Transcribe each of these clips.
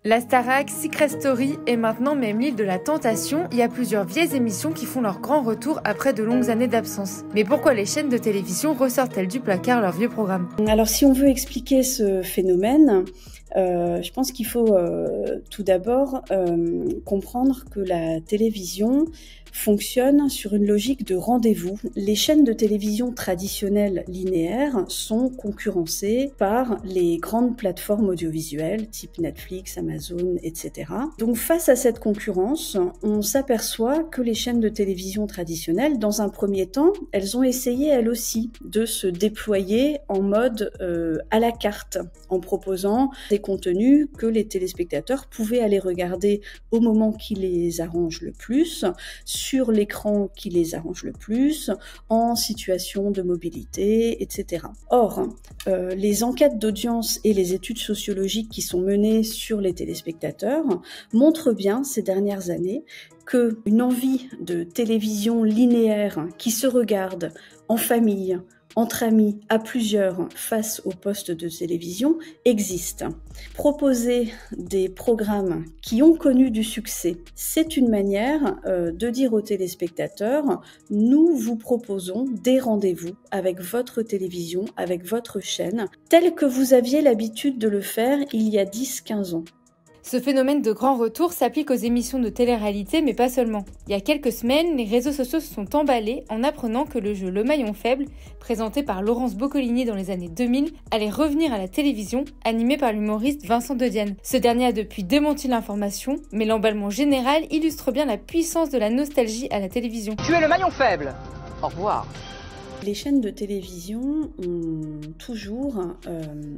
La Starac, Secret Story et maintenant même l'île de la Tentation, il y a plusieurs vieilles émissions qui font leur grand retour après de longues années d'absence. Mais pourquoi les chaînes de télévision ressortent-elles du placard leurs vieux programmes? Alors si on veut expliquer ce phénomène, je pense qu'il faut tout d'abord comprendre que la télévision fonctionne sur une logique de rendez-vous. Les chaînes de télévision traditionnelles linéaires sont concurrencées par les grandes plateformes audiovisuelles type Netflix, Amazon, etc. Donc face à cette concurrence, on s'aperçoit que les chaînes de télévision traditionnelles, dans un premier temps, elles ont essayé elles aussi de se déployer en mode à la carte, en proposant des contenus que les téléspectateurs pouvaient aller regarder au moment qui les arrange le plus, sur l'écran qui les arrange le plus, en situation de mobilité, etc. Or, les enquêtes d'audience et les études sociologiques qui sont menées sur les téléspectateurs montrent bien ces dernières années qu'une envie de télévision linéaire qui se regarde en famille, entre amis, à plusieurs, face au poste de télévision, existe. Proposer des programmes qui ont connu du succès, c'est une manière de dire aux téléspectateurs, nous vous proposons des rendez-vous avec votre télévision, avec votre chaîne, tel que vous aviez l'habitude de le faire il y a 10-15 ans. Ce phénomène de grand retour s'applique aux émissions de télé-réalité, mais pas seulement. Il y a quelques semaines, les réseaux sociaux se sont emballés en apprenant que le jeu Le Maillon Faible, présenté par Laurence Boccolini dans les années 2000, allait revenir à la télévision, animé par l'humoriste Vincent Dedienne. Ce dernier a depuis démenti l'information, mais l'emballement général illustre bien la puissance de la nostalgie à la télévision. Tu es le maillon faible. Au revoir. Les chaînes de télévision ont toujours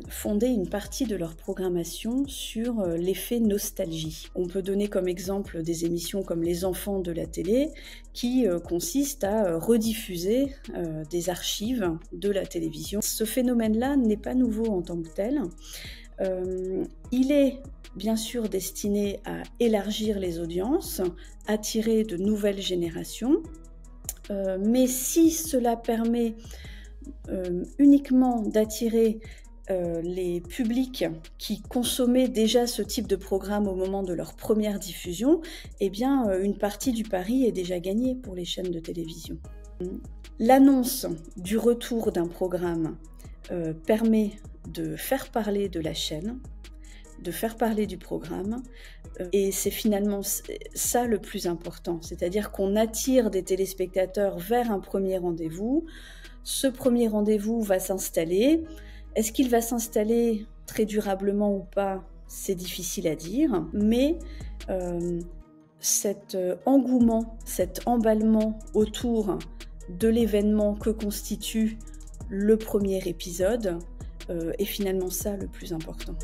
fondé une partie de leur programmation sur l'effet nostalgie. On peut donner comme exemple des émissions comme Les Enfants de la télé qui consistent à rediffuser des archives de la télévision. Ce phénomène-là n'est pas nouveau en tant que tel. Il est bien sûr destiné à élargir les audiences, attirer de nouvelles générations. Mais si cela permet uniquement d'attirer les publics qui consommaient déjà ce type de programme au moment de leur première diffusion, eh bien, une partie du pari est déjà gagnée pour les chaînes de télévision. L'annonce du retour d'un programme permet de faire parler de la chaîne, de faire parler du programme, et c'est finalement ça le plus important, c'est-à-dire qu'on attire des téléspectateurs vers un premier rendez-vous. Ce premier rendez-vous va s'installer. Est-ce qu'il va s'installer très durablement ou pas? C'est difficile à dire, mais cet engouement, cet emballement autour de l'événement que constitue le premier épisode est finalement ça le plus important.